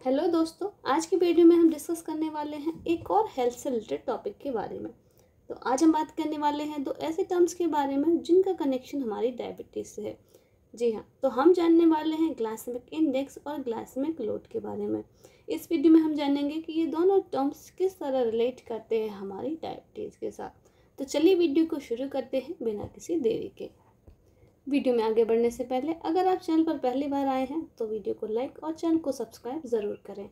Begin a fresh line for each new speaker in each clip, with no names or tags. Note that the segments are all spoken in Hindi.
हेलो दोस्तों, आज की वीडियो में हम डिस्कस करने वाले हैं एक और हेल्थ से रिलेटेड टॉपिक के बारे में। तो आज हम बात करने वाले हैं दो ऐसे टर्म्स के बारे में जिनका कनेक्शन हमारी डायबिटीज़ से है। जी हाँ, तो हम जानने वाले हैं ग्लाइसेमिक इंडेक्स और ग्लाइसेमिक लोड के बारे में। इस वीडियो में हम जानेंगे कि ये दोनों टर्म्स किस तरह रिलेट करते हैं हमारी डायबिटीज़ के साथ। तो चलिए वीडियो को शुरू करते हैं बिना किसी देरी के। वीडियो में आगे बढ़ने से पहले अगर आप चैनल पर पहली बार आए हैं तो वीडियो को लाइक और चैनल को सब्सक्राइब ज़रूर करें।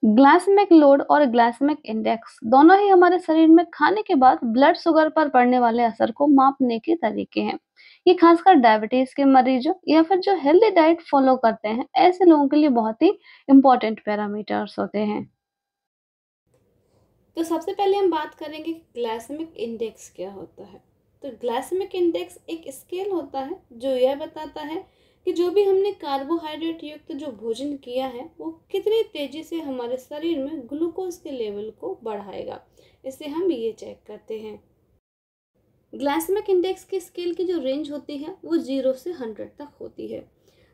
ग्लाइसेमिक लोड और ग्लाइसेमिक इंडेक्स दोनों ही हमारे शरीर में खाने के बाद ब्लड शुगर पर पड़ने वाले असर को मापने के तरीके हैं। ये खासकर डायबिटीज के मरीजों या फिर जो हेल्दी डाइट फॉलो करते हैं ऐसे लोगों के लिए बहुत ही इम्पोर्टेंट पैरामीटर्स होते हैं। तो सबसे पहले हम बात करेंगे ग्लाइसेमिक इंडेक्स क्या होता है। तो ग्लाइसेमिक इंडेक्स एक स्केल होता है जो यह बताता है कि जो भी हमने कार्बोहाइड्रेट युक्त जो भोजन किया है वो कितनी तेजी से हमारे शरीर में ग्लूकोज के लेवल को बढ़ाएगा। इसे हम ये चेक करते हैं। ग्लाइसेमिक इंडेक्स की स्केल की जो रेंज होती है वो 0 से 100 तक होती है।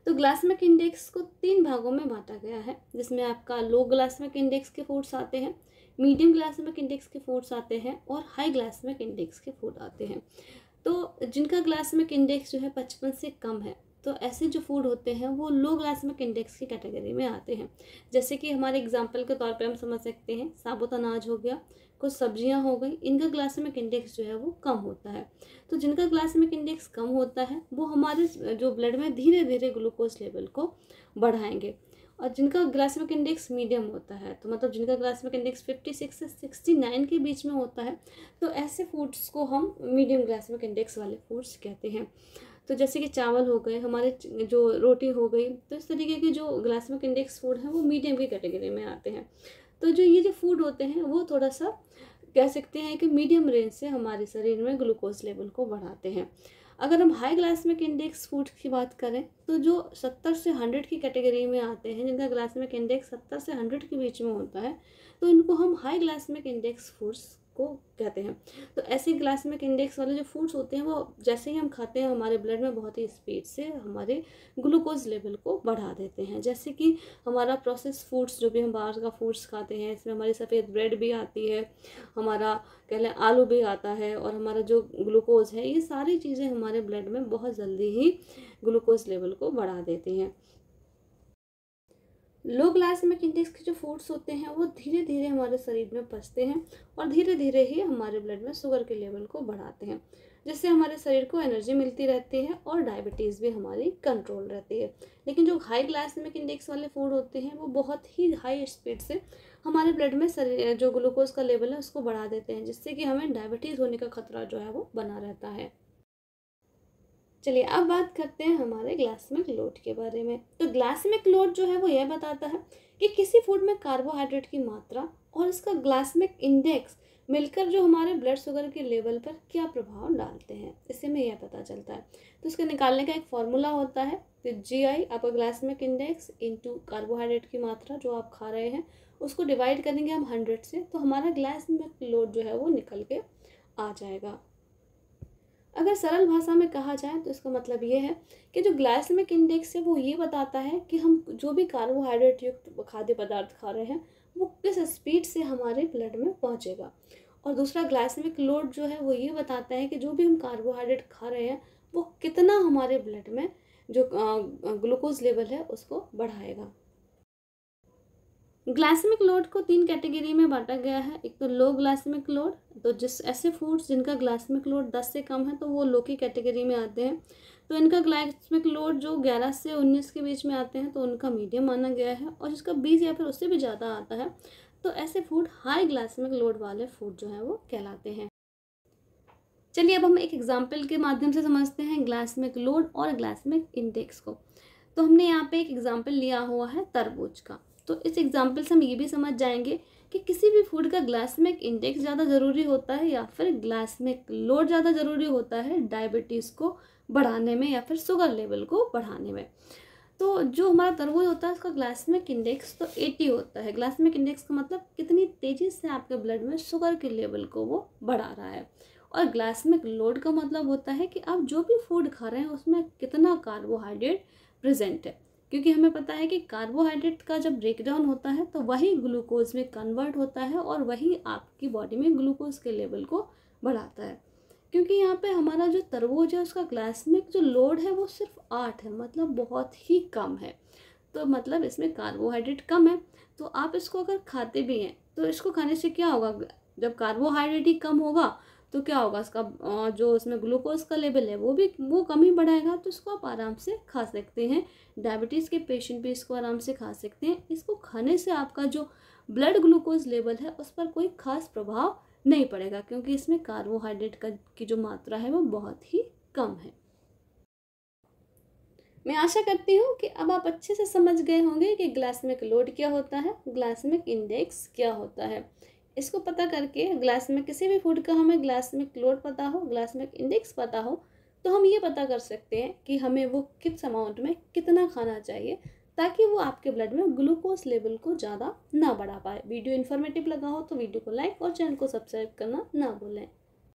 तो ग्लाइसेमिक इंडेक्स को 3 भागों में बांटा गया है, जिसमें आपका लो ग्लाइसेमिक इंडेक्स के फूड्स आते हैं, मीडियम ग्लाइसेमिक इंडेक्स के फूड्स आते हैं और हाई ग्लाइसेमिक इंडेक्स के फूड आते हैं। तो जिनका ग्लाइसेमिक इंडेक्स जो है 55 से कम है, तो ऐसे जो फूड होते हैं वो लो ग्लाइसेमिक इंडेक्स की कैटेगरी में आते हैं। जैसे कि हमारे एग्जांपल के तौर पे हम समझ सकते हैं साबुत अनाज हो गया, कुछ सब्जियां हो गई, इनका ग्लाइसेमिक इंडेक्स जो है वो कम होता है। तो जिनका ग्लाइसेमिक इंडेक्स कम होता है वो हमारे जो ब्लड में धीरे धीरे ग्लूकोज लेवल को बढ़ाएंगे। और जिनका ग्लाइसेमिक इंडेक्स मीडियम होता है, तो मतलब जिनका ग्लाइसेमिक इंडेक्स 56 से 69 के बीच में होता है, तो ऐसे फूड्स को हम मीडियम ग्लाइसेमिक इंडेक्स वाले फूड्स कहते हैं। तो जैसे कि चावल हो गए, हमारे जो रोटी हो गई, तो इस तरीके के जो ग्लाइसेमिक इंडेक्स फूड हैं वो मीडियम की कैटेगरी में आते हैं। तो जो ये जो फूड होते हैं वो थोड़ा सा कह सकते हैं कि मीडियम रेंज से हमारे शरीर में ग्लूकोज लेवल को बढ़ाते हैं। अगर हम हाई ग्लाइसेमिक इंडेक्स फूड की बात करें तो जो 70 से 100 की कैटेगरी में आते हैं, जिनका ग्लाइसेमिक इंडेक्स 70 से 100 के बीच में होता है, तो इनको हम हाई ग्लाइसेमिक इंडेक्स फूड्स को कहते हैं। तो ऐसे ग्लाइसेमिक इंडेक्स वाले जो फूड्स होते हैं वो जैसे ही हम खाते हैं हमारे ब्लड में बहुत ही स्पीड से हमारे ग्लूकोज लेवल को बढ़ा देते हैं। जैसे कि हमारा प्रोसेस फूड्स, जो भी हम बाहर का फूड्स खाते हैं, इसमें हमारी सफ़ेद ब्रेड भी आती है, हमारा कह लें आलू भी आता है, और हमारा जो ग्लूकोज है, ये सारी चीज़ें हमारे ब्लड में बहुत जल्दी ही ग्लूकोज लेवल को बढ़ा देती हैं। लो ग्लाइसेमिक इंडेक्स के जो फूड्स होते हैं वो धीरे धीरे हमारे शरीर में पचते हैं और धीरे धीरे ही हमारे ब्लड में शुगर के लेवल को बढ़ाते हैं, जिससे हमारे शरीर को एनर्जी मिलती रहती है और डायबिटीज़ भी हमारी कंट्रोल रहती है। लेकिन जो हाई ग्लाइसेमिक इंडेक्स वाले फूड होते हैं वो बहुत ही हाई स्पीड से हमारे ब्लड में शरीर जो ग्लूकोज का लेवल है उसको बढ़ा देते हैं, जिससे कि हमें डायबिटीज़ होने का खतरा जो है वो बना रहता है। चलिए अब बात करते हैं हमारे ग्लाइसेमिक लोड के बारे में। तो ग्लाइसेमिक लोड जो है वो यह बताता है कि किसी फूड में कार्बोहाइड्रेट की मात्रा और इसका ग्लाइसेमिक इंडेक्स मिलकर जो हमारे ब्लड शुगर के लेवल पर क्या प्रभाव डालते हैं, इससे हमें यह पता चलता है। तो इसके निकालने का एक फॉर्मूला होता है, तो GI आपका ग्लाइसेमिक इंडेक्स इंटू कार्बोहाइड्रेट की मात्रा जो आप खा रहे हैं उसको डिवाइड करेंगे हम 100 से, तो हमारा ग्लाइसेमिक लोड जो है वो निकल के आ जाएगा। अगर सरल भाषा में कहा जाए तो इसका मतलब ये है कि जो ग्लाइसेमिक इंडेक्स है वो ये बताता है कि हम जो भी कार्बोहाइड्रेट युक्त खाद्य पदार्थ खा रहे हैं वो किस स्पीड से हमारे ब्लड में पहुंचेगा। और दूसरा ग्लाइसेमिक लोड जो है वो ये बताता है कि जो भी हम कार्बोहाइड्रेट खा रहे हैं वो कितना हमारे ब्लड में जो ग्लूकोज लेवल है उसको बढ़ाएगा। ग्लाइसेमिक लोड को 3 कैटेगरी में बांटा गया है। एक तो लो ग्लाइसेमिक लोड, तो जिस ऐसे फूड्स जिनका ग्लाइसेमिक लोड 10 से कम है तो वो लो की कैटेगरी में आते हैं। तो इनका ग्लाइसेमिक लोड जो 11 से 19 के बीच में आते हैं तो उनका मीडियम माना गया है, और जिसका 20 या फिर उससे भी ज़्यादा आता है तो ऐसे फूड हाई ग्लाइसेमिक लोड वाले फूड जो है वो कहलाते हैं। चलिए अब हम एक एग्जाम्पल के माध्यम से समझते हैं ग्लाइसेमिक लोड और ग्लाइसेमिक इंडेक्स को। तो हमने यहाँ पे एक एग्जाम्पल लिया हुआ है तरबूज का। तो इस एग्जाम्पल से हम ये भी समझ जाएंगे कि किसी भी फूड का ग्लाइसेमिक इंडेक्स ज़्यादा ज़रूरी होता है या फिर ग्लाइसेमिक लोड ज़्यादा ज़रूरी होता है डायबिटीज़ को बढ़ाने में या फिर शुगर लेवल को बढ़ाने में। तो जो हमारा तरबूज होता है उसका ग्लाइसेमिक इंडेक्स तो 80 होता है। ग्लाइसेमिक इंडेक्स का मतलब कितनी तेज़ी से आपके ब्लड में शुगर के लेवल को वो बढ़ा रहा है, और ग्लाइसेमिक लोड का मतलब होता है कि आप जो भी फूड खा रहे हैं उसमें कितना कार्बोहाइड्रेट प्रेजेंट है, क्योंकि हमें पता है कि कार्बोहाइड्रेट का जब ब्रेकडाउन होता है तो वही ग्लूकोज में कन्वर्ट होता है और वही आपकी बॉडी में ग्लूकोज के लेवल को बढ़ाता है। क्योंकि यहाँ पे हमारा जो तरबूज है उसका ग्लाइसेमिक जो लोड है वो सिर्फ 8 है, मतलब बहुत ही कम है। तो मतलब इसमें कार्बोहाइड्रेट कम है। तो आप इसको अगर खाते भी हैं तो इसको खाने से क्या होगा, जब कार्बोहाइड्रेट ही कम होगा तो क्या होगा, इसका जो इसमें ग्लूकोज का लेवल है वो कम ही बढ़ाएगा। तो इसको आप आराम से खा सकते हैं। डायबिटीज़ के पेशेंट भी इसको आराम से खा सकते हैं। इसको खाने से आपका जो ब्लड ग्लूकोज लेवल है उस पर कोई खास प्रभाव नहीं पड़ेगा, क्योंकि इसमें कार्बोहाइड्रेट की जो मात्रा है वो बहुत ही कम है। मैं आशा करती हूँ कि अब आप अच्छे से समझ गए होंगे कि ग्लाइसेमिक लोड क्या होता है, ग्लाइसेमिक इंडेक्स क्या होता है। इसको पता करके ग्लाइसेमिक किसी भी फूड का हमें ग्लाइसेमिक लोड पता हो, ग्लाइसेमिक इंडेक्स पता हो, तो हम ये पता कर सकते हैं कि हमें वो किस अमाउंट में कितना खाना चाहिए, ताकि वो आपके ब्लड में ग्लूकोज लेवल को ज़्यादा ना बढ़ा पाए। वीडियो इन्फॉर्मेटिव लगा हो तो वीडियो को लाइक और चैनल को सब्सक्राइब करना ना भूलें।